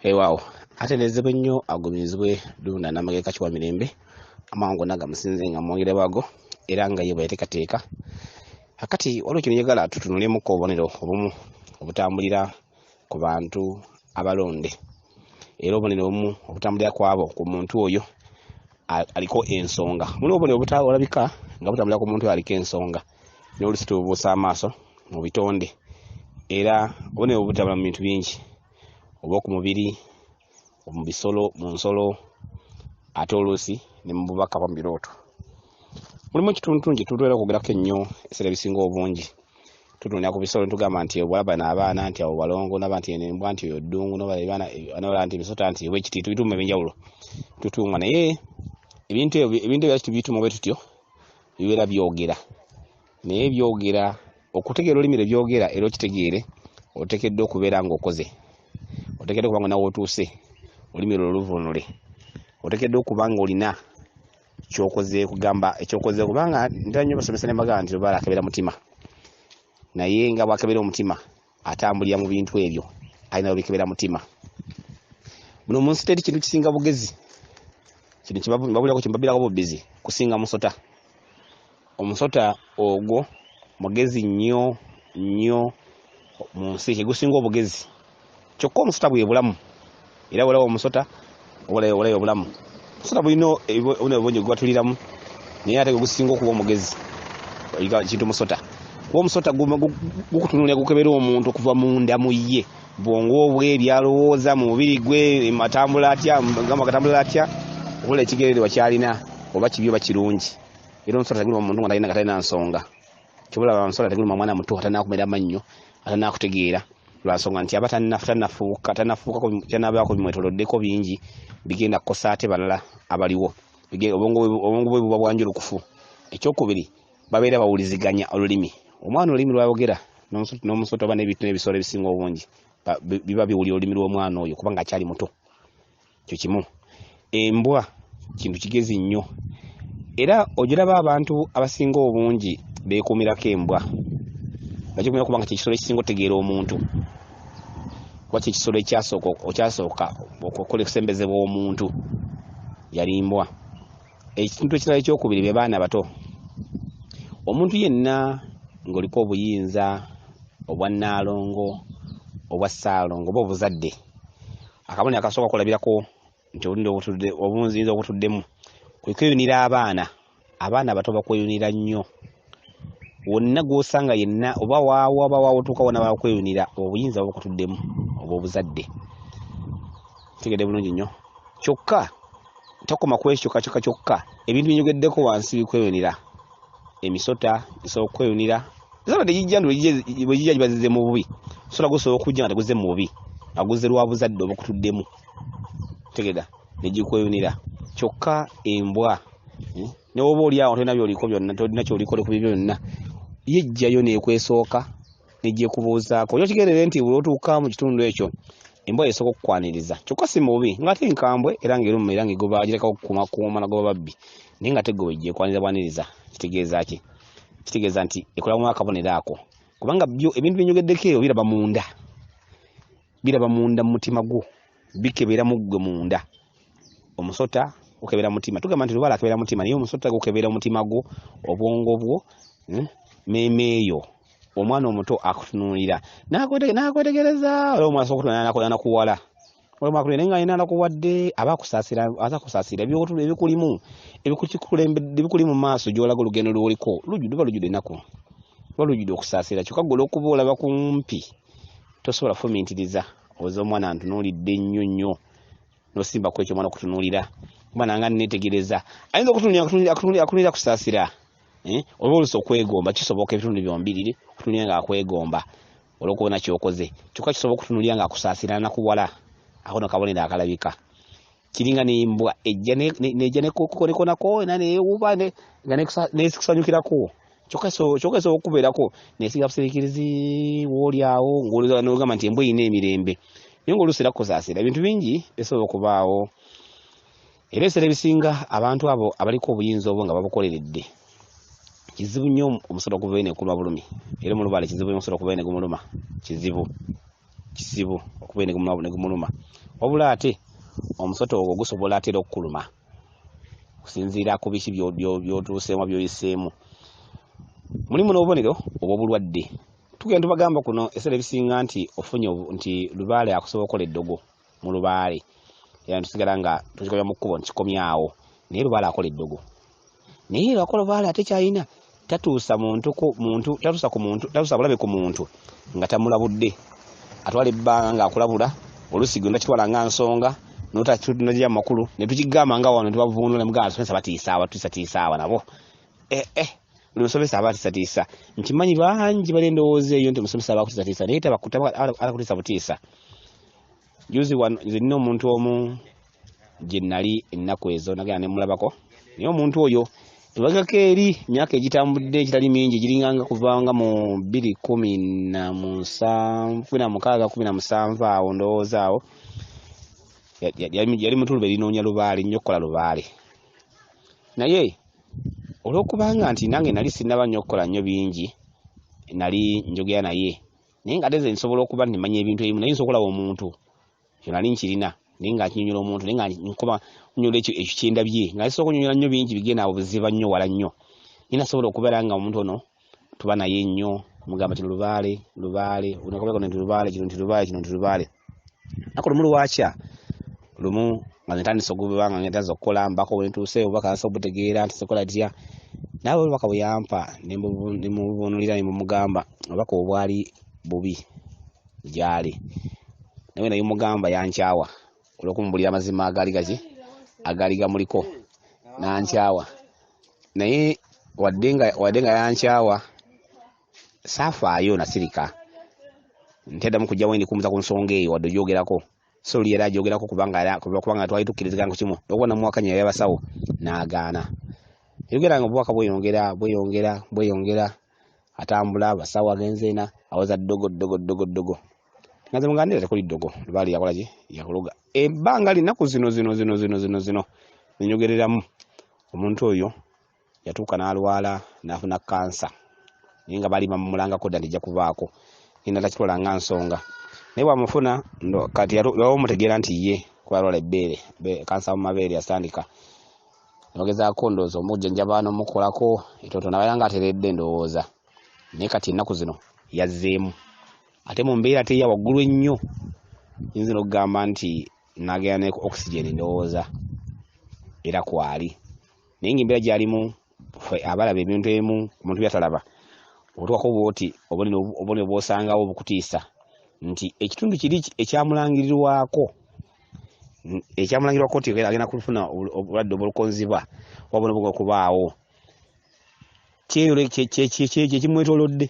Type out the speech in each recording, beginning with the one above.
Wow, atenezebwe nnyo agumizibwe Lunda n'amageka kiwa mirembe amango naga musinze nga mwongere bago era nga yebwe yateekateeka akati waliwo kino njagala tutunulemu ko obubonero obumu obutambulira ku bantu abalonde era obubonero obumu obutambulira kwabo ku muntu oyo aliko ensonga muno obubonero olabika nga butambulira ku muntu oyo aliko ensonga n'olusi tubuusa amaaso mu bitonde era obubonero butambula mu bintu bingi oba ku mubiri mu bisolo mu nsolo ate oluusi ne mu bubaka bwa birooto mulimu ekitundu nje tutwera okugerako ennyo ebiseera ebisinga obungi tutunira ku bisolo tugamba nti obwalaba n'abaana nti abo balongo n'aba nti embwa nti oyo ddungu n'obalaba nti emisota nti bwekiti tubituuma ebyenjawulo tutuuma naye ebintu ebyo tubiyituma bwe tutyo bibeera byogera naye byogera okutegeera olulimi lwe byogera era okitegeere oteekeddwa okubeera ng'okoze oteekeddwa okuba nga nawe otuuse olulimi lwo luvunule oteekeddwa okuba nga olina kyokoze kugamba ekyokoze kubanga ntera nnyo basomesa ne mbagamba nti Lubaale akebera mutima naye nga bwakebera omutima atambulira mu bintu ebyo alina bikebera mutima muno mu nsi teri kintu kisinga bugezi kino kibabulirako kimbabirako bubbizi kusinga musota omusota ogwo mugezi nnyo mu nsi kigusinga obugezi kyokka omusota bwe bulamu era walawo omusota walayo obulamu omusota bulina obungi gwatuliramu naye ate gusinga okuba omugezi kintu musota kuba omusota gukutunulira gukebera omuntu okuva munda mu ye bwongo bwe byalowooza mu mubiri gwe matambula atya gamba katambula atya obola ekigereerwa kyalina oba kibi oba kirungi era omusota teguluma omuntu nga talina gatalina nsonga kyobola omusota teguluma mwana muto atanakumera amannyo atanakutegeera lwansonga nti aba tanafuuka kyanabaako bimwetoloddeko bingi bigenda kukosa ate balala abaliwo obwongo bwe buba bwanjulukufu ekyokubiri babeera bawuliziganya olulimi omwana olulimi lwayogera n'omusota oba n'ebisolo ebisinga obungi biba biwulira olulimi lw'omwana oyo kubanga akyali muto kyo kimu embwa kintu kigezi nnyo era ogiraba abantu abasinga obungi beekuumirako embwa bakikumira kubanga kyekisolo ekisinga otegeera omuntu kuba kyekisolo ekyasooka okukola ekusembezebwa omuntu yali mbwa ekintu ekirala ekyokubiri be baana bato omuntu yenna ng'oliko obuyinza obwa nnalongo obwa ssaalongo oba obuzadde akabonero akasooka kulabirako nti obunziyinza obutuddemu kwe kweyunira abaana bato bakweyunira nnyo wonna gw'osanga yenna oba waawo otuuka wonna bakweyunira obuyinza bukutuddemu oba obuzadde tegedde bulungi nnyo kyokka takoma ku ekyo kyokka ebintu binyogeddeko wansi bikweyunira emisota bisobola okweyunira zabadde bwegijja gibazize mu bubi sola gusobola okujja nga teguze mu bubi aguze lwa buzadde obukutuddemu tegeda negikweyunira kyokka embwa ne woba oli awo tolina byoliko byonna tolina kyolikole ku bibyo byonna yejjayo nekwesooka negyekubuuzaako oyo kigerere nti bweotuuka mu kitundu ekyo embwa esooka okukwaniriza kyokka si mu bubi ngaate nkambwe era ngaeruma era ngaegoba girekawo okukuumakuuma nagoba babbi naye nga tegoba ejjekwaniriza bwaniriza kitegeeza ki kitegeeza nti ekolamu akabonero ako kubanga byo ebintu binyogeddeko eyo biraba munda mu mutima gwo bikebera mu ggwe munda omusota gukebera mutima tugamba nti Lubaale akebera mutima naye omusota gukebera mutima gwo obwongo bwo meemeeyo omwana omuto akutunuulira nakwetegereza olwo omwana sokutunula nakuwala olwomakulira naye nga alina nakuwadde aba akusaasira ebikulimu ebikuli mu maaso gyolaga olugendo lwoliko luba lujjudde ennaku luba lujjudde okusaasira kyokka gwe olwokuba olaba kumpi tosobola fumintiriza oza omwana ntunuulidde nnyo nosimbaku ekyo omwana okutunuulira kuba nanga netegereza ayinza okutunulira kusaasira oba olusi okwegomba kisoboka ebitundu byombiriri okutunulira nga akwegomba olwokubona kyokoze kyokka kisobola okutunulira nga akusaasira nakuwala ako nakabonero akalabika kiringa nembwa ejja nekonekonako era newuba nekusanyukirako kyokka esobola okubeerako nesinga busirikirizi wooli awo ng'olugamba nti embwa erina emirembe naye ng'oluusi era kusaasira ebintu bingi bisobola okubaawo era ebiseera ebisinga abantu abo abaliko obuyinza obwo nga babukoleredde kizibu nnyo omusolo okuva ene kulwa bulumi era mu Lubaale kizibu omusolo okuva ene gumuluma kizibu kisibu okuba ne gumuluma wabula ate omusoto ogwo gusobola atera okukuluma kusinziira ku biki byotuuseemu byoyiseemu mulimu n'obubonero obw'obulwadde tugenda tubagamba kuno ebiseera ebisinga nti ofunye nti Lubaale akusobola okukola eddogo mu Lubaale era tusigala nga tukikomya mu kkubo ntikikomyawo naye Lubaale akola eddogo naye lwakola Lubaale ate kyalina tatuusa bulabe ku muntu nga tamulabudde atwala ebbanga ng'akulabula olusi gwe ndakitwala nga nsonga notatunajja makulu ne tukigamba nga wano tubavuunula muganda somesa batiisa aba nabo omusomesa aba atiisatiisa nkimanyi bangi bali endowooza eyo nti omusomesa aba akutiisatiisa naye alakutiisa butiisa juzi wano nze nina omuntu omu gye nali ennaku ezo nagenda ne mulabako naye omuntu oyo ebagako eri emyaka egitambudde egitali mingi giringanga kuvanga mu 2017 awo ndowooza awo yali mutuluba erinoonya Lubaale nnyo okukola Lubaale naye olw'okubanga nti nange nali sinnaba nnyo okukola nnyo bingi nali njogera naye naye nga nze nsobola okuba nimanya ebintu ebimu naye nsobola okulaba omuntu kyo nali nkirina naye nga nkinyonyola omuntu naye nga nkuba nyola ekyo kyendabye nga nsobola okunyonyola nnyo bingi bigenda awo buziba nnyo wala nnyo naye nasobola okubeera nga omuntu ono tuba naye nnyo mugamba ti Lubaale unakobeko nti Lubaale kino nti Lubaale nako lumu lwakya lumu nga ntandise okubanga ngetaza okukola mbako wentuuse obubaka nsa obutegeera nti sekola tya naawe obubaka bwe yampa ne mubunulira ne mumugamba obubaka obwali bubi gyali nawe naye mugamba yankyawa olw'okumubulira amazima agaali gamuliko nankyawa naye wadde nga yankyawa saafaayo nasirika nteddamu kujja wendi kumuza ku nsonga eyo wadde ogyogerako so oli era agyogerako kubanga twali tukkirizigana ku kimu okubona muwakanya y'abasawo n'agaana yogera nga obubaka bweyongera atambula abasawo agenzeena awoza ddogo ngaze mugandira tekuli ddogo Lubaale yakola ki yakuluga ebbanga linaku zino nenyogereramu omuntu oyo yatuuka n'alwala n'afuna kansa naye nga bali bamulangako dda ntijja kuvaako ina takitwala nga nsonga naye bwamufuna kati bamutegeera nti ye kuba alwala ebbeere kansa mu mabeere yasandika nogezaako ndowooza omujjanjaba n'omukolako etoto nabaera nga ateredde ndowooza naye kati ennaku zino yazzeemu ate mu mbeera teya waggulu ennyo yinza okugamba nti nagenda ne oxygen ndowooza era kwali naye ng'embeera gy'alimu abalaba ebintu ebimu ku muntu byatalaba obutuukako bwoti obubonero bw'osangawo obukutiisa nti ekitundu kiri ekyamulangirirwako nti agenda kufuna obulwadde obulukonziba wabona bugenda okubaawo kyekimwetoolodde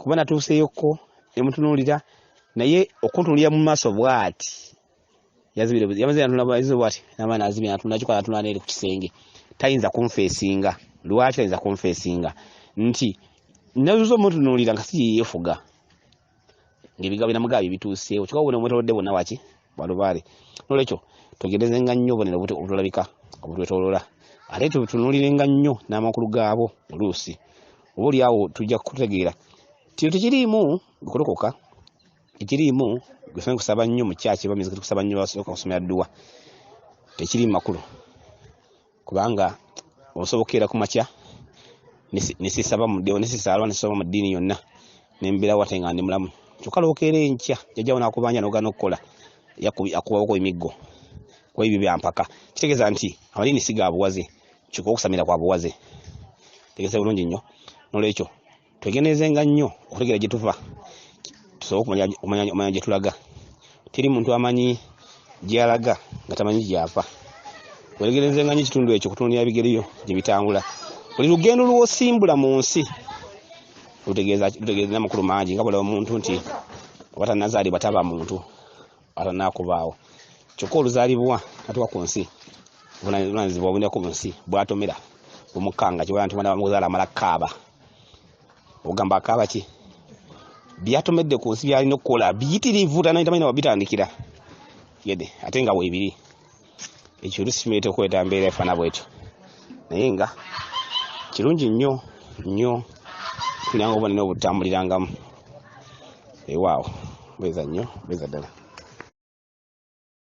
kuba natuuseyoko emutunuulira naye okuntunuulira mu maaso bw'ati bw'ati nazibira nakikola natunula neeri ku kisenge tayinza kunfeesinga lwaki tayinza kunfeesinga nti nazuza omutunuulira nga si yeefuga ng'ebigambo binamugabi bituuseewo kikoba buna omwetoolodde bonna waki Bwalubaale nolwekyo tugendezenga nnyo obubonero obutulabika obutwetoolola ate tutunuulirenga nnyo n'amakulu gaabo oluusi oba oli awo tujja kutegeera tekiriimu bikulokoka ekiriimu gwe kusaba nnyo mu kyaki bamizika tukusaba nnyo basooka kusomera dduwa tekiri makulu kubanga osobokeera ku makya nesisaba mu ddeewo nesisalwa nesoma mu ddiini yonna nembeera wate nga ndi mulamu kyokka lookeera enkya jjajjawo n'akubanja n'ogaana okukola yakubako emiggo kwa ebyo byampaka kitegeeza nti amadini si ga buwaze kyokka okusamira kwa buwaze tegeeza bulungi nnyo nolwekyo twegenderezenga nnyo okutegeera gye tuva tusobola okumanya gye tulaga teri muntu amanyi gy'alaga nga tamanyi gy'ava weregerezenga nnyo ekitundu ekyo kutunulira bigereyo gye bitangula buli lugendo lw'osimbula mu nsi lutegeeza n'amakulu mangi nga bulaba omuntu nti watanazaalibwa taba muntu atanakubaawo kyokka oluzaalibwa atuuka ku nsi buvunaanyizibwa obulina ku nsi bwatomera bumukanga kiwala nti mwana wamuzaala amala kaaba ogamba akaaba ki byatomedde ku nsi byalina okukola biyitirivu tamanyi wabitandikira yede ate nga weebiri ekyo lusimete okweta mbeera efaana bwetyo naye nga kirungi nnyo tulanga obubonero obutambulirangamu waawo beza nnyo beza ddala.